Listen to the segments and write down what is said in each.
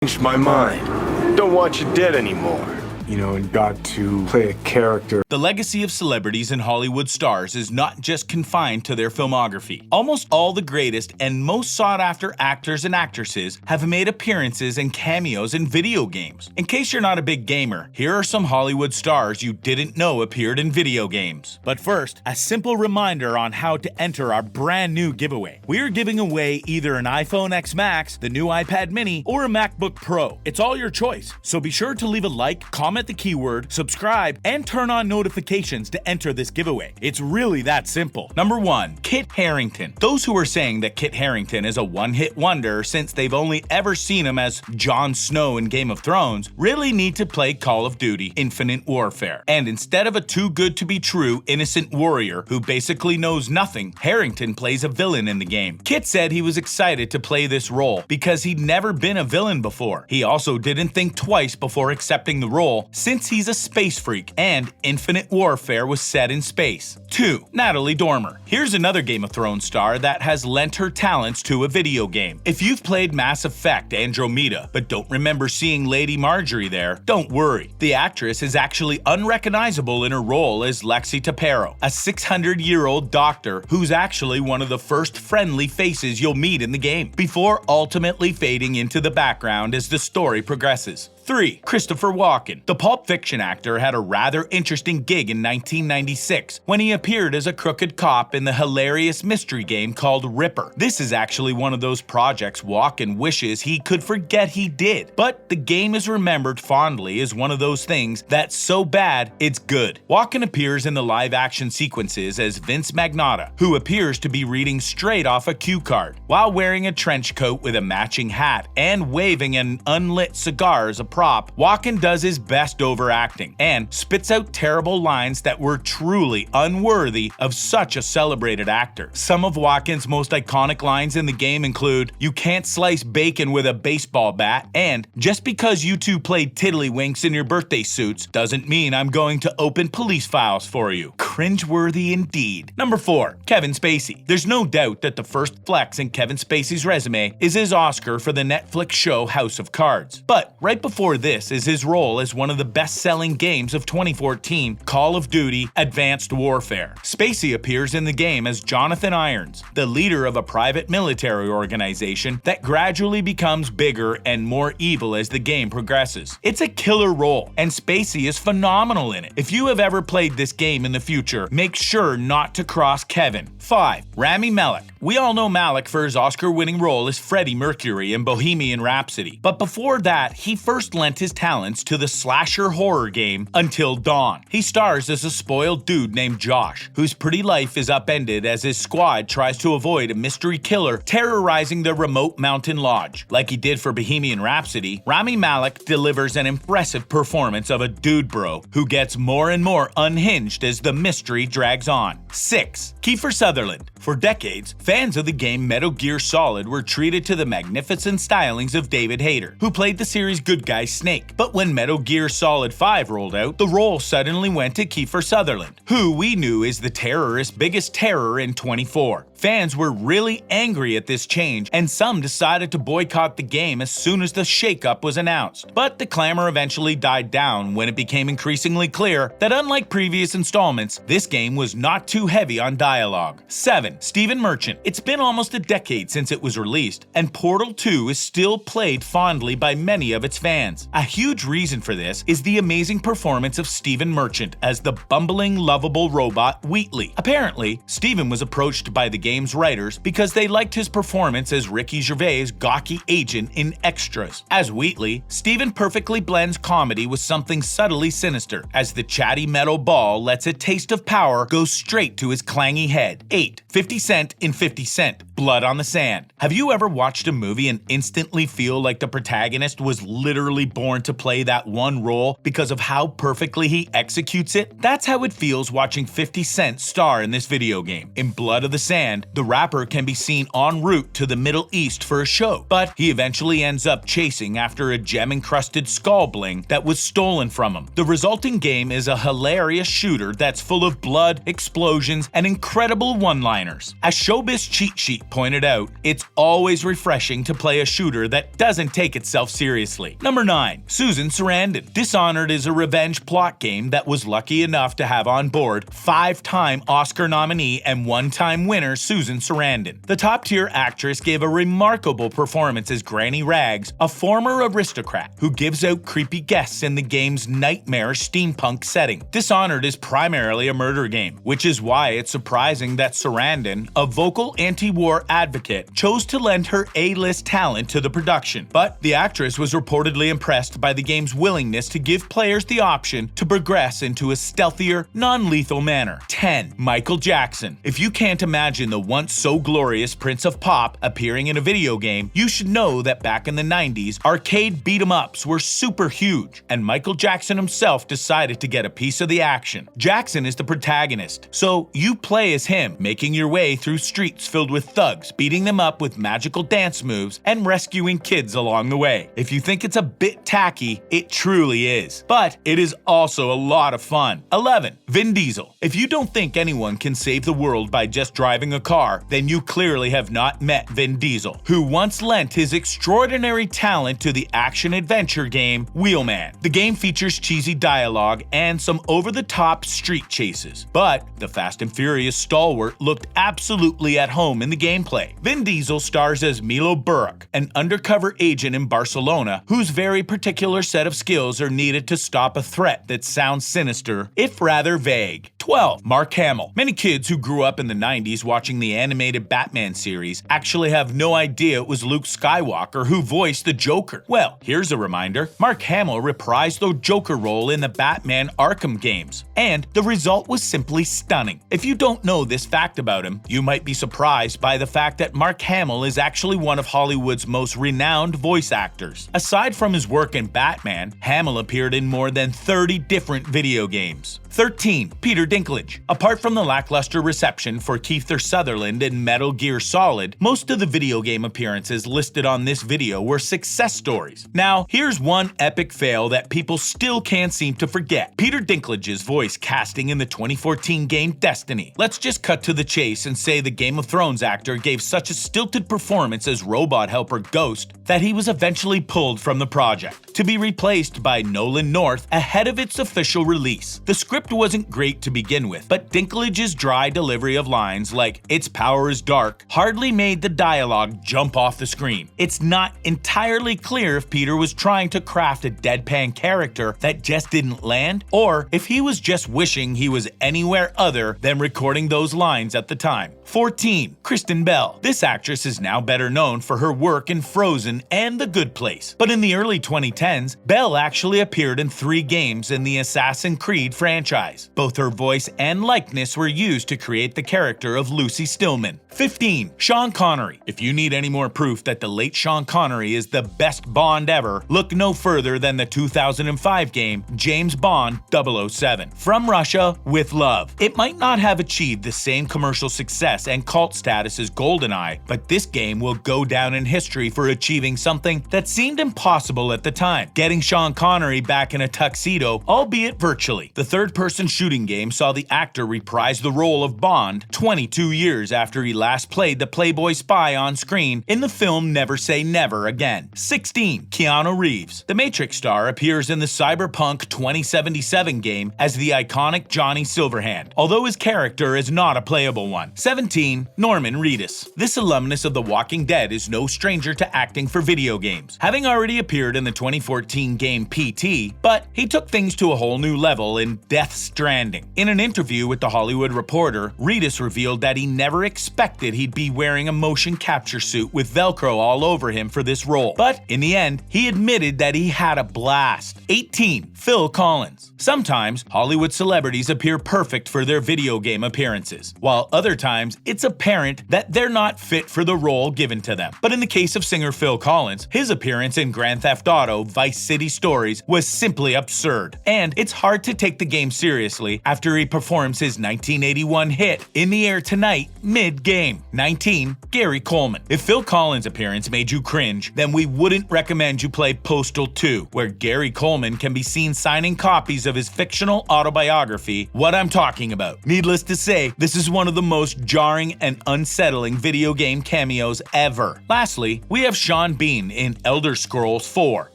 changed my mind. Don't want you dead anymore. You know, and got to play a character. The legacy of celebrities and Hollywood stars is not just confined to their filmography. Almost all the greatest and most sought-after actors and actresses have made appearances and cameos in video games. In case you're not a big gamer, here are some Hollywood stars you didn't know appeared in video games. But first, a simple reminder on how to enter our brand new giveaway. We are giving away either an iPhone X Max, the new iPad mini, or a MacBook Pro. It's all your choice, so be sure to leave a like, comment the keyword, subscribe, and turn on notifications to enter this giveaway. It's really that simple. Number 1. Kit Harington. Those who are saying that Kit Harington is a one-hit wonder since they've only ever seen him as Jon Snow in Game of Thrones really need to play Call of Duty Infinite Warfare. And instead of a too-good-to-be-true innocent warrior who basically knows nothing, Harington plays a villain in the game. Kit said he was excited to play this role because he'd never been a villain before. He also didn't think twice before accepting the role since he's a space freak and Infinite Warfare was set in space. 2. Natalie Dormer. Here's another Game of Thrones star that has lent her talents to a video game. If you've played Mass Effect Andromeda but don't remember seeing Lady Marjorie there, don't worry. The actress is actually unrecognizable in her role as Lexi Tapero, a 600-year-old doctor who's actually one of the first friendly faces you'll meet in the game, before ultimately fading into the background as the story progresses. 3. Christopher Walken. The Pulp Fiction actor had a rather interesting gig in 1996 when he appeared as a crooked cop in the hilarious mystery game called Ripper. This is actually one of those projects Walken wishes he could forget he did, but the game is remembered fondly as one of those things that's so bad it's good. Walken appears in the live-action sequences as Vince Magnotta, who appears to be reading straight off a cue card, while wearing a trench coat with a matching hat and waving an unlit cigar as a prop. Walken does his best overacting and spits out terrible lines that were truly unworthy of such a celebrated actor. Some of Walken's most iconic lines in the game include, "You can't slice bacon with a baseball bat," and "Just because you two played tiddlywinks in your birthday suits doesn't mean I'm going to open police files for you." Cringeworthy indeed. Number 4. Kevin Spacey. There's no doubt that the first flex in Kevin Spacey's resume is his Oscar for the Netflix show House of Cards. But right before this is his role as one of the best-selling games of 2014, Call of Duty Advanced Warfare. Spacey appears in the game as Jonathan Irons, the leader of a private military organization that gradually becomes bigger and more evil as the game progresses. It's a killer role, and Spacey is phenomenal in it. If you have ever played this game in the future, make sure not to cross Kevin. 5. Rami Malek. We all know Malek for his Oscar-winning role as Freddie Mercury in Bohemian Rhapsody, but before that, he first lent his talents to the slasher horror game Until Dawn. He stars as a spoiled dude named Josh, whose pretty life is upended as his squad tries to avoid a mystery killer terrorizing the remote mountain lodge. Like he did for Bohemian Rhapsody, Rami Malek delivers an impressive performance of a dude bro who gets more and more unhinged as the mystery drags on. 6. Kiefer Sutherland. For decades, fans of the game Metal Gear Solid were treated to the magnificent stylings of David Hayter, who played the series' good guy Snake. But when Metal Gear Solid 5 rolled out, the role suddenly went to Kiefer Sutherland, who we knew is the terrorist's biggest terror in 24. Fans were really angry at this change, and some decided to boycott the game as soon as the shakeup was announced. But the clamor eventually died down when it became increasingly clear that unlike previous installments, this game was not too heavy on dialogue. 7. Stephen Merchant. It's been almost a decade since it was released, and Portal 2 is still played fondly by many of its fans. A huge reason for this is the amazing performance of Stephen Merchant as the bumbling, lovable robot Wheatley. Apparently, Stephen was approached by the game's writers because they liked his performance as Ricky Gervais' gawky agent in Extras. As Wheatley, Stephen perfectly blends comedy with something subtly sinister, as the chatty metal ball lets a taste of power go straight to his clangy head. 8. 50 Cent in 50 Cent. Blood on the Sand. Have you ever watched a movie and instantly feel like the protagonist was literally born to play that one role because of how perfectly he executes it? That's how it feels watching 50 Cent star in this video game. In Blood of the Sand, the rapper can be seen en route to the Middle East for a show, but he eventually ends up chasing after a gem-encrusted skull bling that was stolen from him. The resulting game is a hilarious shooter that's full of blood, explosions, and incredible one-liners. A showbiz cheat sheet pointed out, it's always refreshing to play a shooter that doesn't take itself seriously. Number 9. Susan Sarandon. Dishonored is a revenge plot game that was lucky enough to have on board 5-time Oscar nominee and 1-time winner Susan Sarandon. The top-tier actress gave a remarkable performance as Granny Rags, a former aristocrat who gives out creepy guests in the game's nightmarish steampunk setting. Dishonored is primarily a murder game, which is why it's surprising that Sarandon, a vocal anti-war advocate, chose to lend her A-list talent to the production. But the actress was reportedly impressed by the game's willingness to give players the option to progress into a stealthier, non-lethal manner. 10. Michael Jackson. If you can't imagine the once so glorious Prince of Pop appearing in a video game, you should know that back in the 90s, arcade beat-em-ups were super huge, and Michael Jackson himself decided to get a piece of the action. Jackson is the protagonist, so you play as him, making your way through streets filled with thugs, beating them up with magical dance moves, and rescuing kids along the way. If you think it's a bit tacky, it truly is. But it is also a lot of fun. 11. Vin Diesel. If you don't think anyone can save the world by just driving a car, then you clearly have not met Vin Diesel, who once lent his extraordinary talent to the action-adventure game Wheelman. The game features cheesy dialogue and some over-the-top street chases, but the Fast and Furious stalwart looked absolutely at home in the gameplay. Vin Diesel stars as Milo Burek, an undercover agent in Barcelona whose very particular set of skills are needed to stop a threat that sounds sinister, if rather vague. 12. Mark Hamill. Many kids who grew up in the 90s watching the animated Batman series actually have no idea it was Luke Skywalker who voiced the Joker. Well, here's a reminder. Mark Hamill reprised the Joker role in the Batman Arkham games, and the result was simply stunning. If you don't know this fact about him, you might be surprised by the fact that Mark Hamill is actually one of Hollywood's most renowned voice actors. Aside from his work in Batman, Hamill appeared in more than 30 different video games. 13. Peter Dinklage. Apart from the lackluster reception for Kiefer Sutherland in Metal Gear Solid, most of the video game appearances listed on this video were success stories. Now, here's one epic fail that people still can't seem to forget. Peter Dinklage's voice casting in the 2014 game Destiny. Let's just cut to the chase and say the Game of Thrones actor gave such a stilted performance as robot helper Ghost that he was eventually pulled from the project, to be replaced by Nolan North ahead of its official release. The script wasn't great to begin with, but Dinklage's dry delivery of lines like "its power is dark" hardly made the dialogue jump off the screen. It's not entirely clear if Peter was trying to craft a deadpan character that just didn't land, or if he was just wishing he was anywhere other than recording those lines at the time. 14. Kristen Bell. This actress is now better known for her work in Frozen and The Good Place, but in the early 2010s, Bell actually appeared in 3 games in the Assassin's Creed franchise. Both her voice and likeness were used to create the character of Lucy Stillman. 15. Sean Connery. If you need any more proof that the late Sean Connery is the best Bond ever, look no further than the 2005 game James Bond 007. From Russia with love. It might not have achieved the same commercial success and cult status as GoldenEye, but this game will go down in history for achieving something that seemed impossible at the time: getting Sean Connery back in a tuxedo, albeit virtually. The third-person shooting game saw the actor reprise the role of Bond 22 years after he last played the Playboy spy on screen in the film Never Say Never Again. 16. Keanu Reeves. The Matrix star appears in the Cyberpunk 2077 game as the iconic Johnny Silverhand, although his character is not a playable one. 17. Norman Reedus. This alumnus of The Walking Dead is no stranger to acting for video games, having already appeared in the 2014 game PT, but he took things to a whole new level in Death Stranding. In an interview with The Hollywood Reporter, Reedus revealed that he never expected he'd be wearing a motion capture suit with Velcro all over him for this role, but in the end, he admitted that he had a blast. 18. Phil Collins. Sometimes, Hollywood celebrities appear perfect for their video game appearances, while other times, it's apparent that they're not fit for the role given to them. But in the case of singer Phil Collins, his appearance in Grand Theft Auto Vice City Stories was simply absurd, and it's hard to take the game seriously after Connery performs his 1981 hit In the Air Tonight mid-game. 19. Gary Coleman. If Phil Collins' appearance made you cringe, then we wouldn't recommend you play Postal 2, where Gary Coleman can be seen signing copies of his fictional autobiography, What I'm Talking About. Needless to say, this is one of the most jarring and unsettling video game cameos ever. Lastly, we have Sean Bean in Elder Scrolls 4: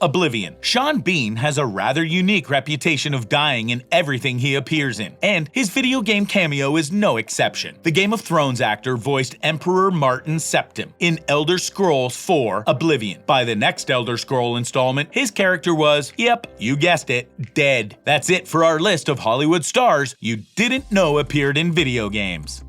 Oblivion. Sean Bean has a rather unique reputation of dying in everything he appears in, and his video game cameo is no exception. The Game of Thrones actor voiced Emperor Martin Septim in Elder Scrolls 4: Oblivion. By the next Elder Scroll installment, his character was, yep, you guessed it, dead. That's it for our list of Hollywood stars you didn't know appeared in video games.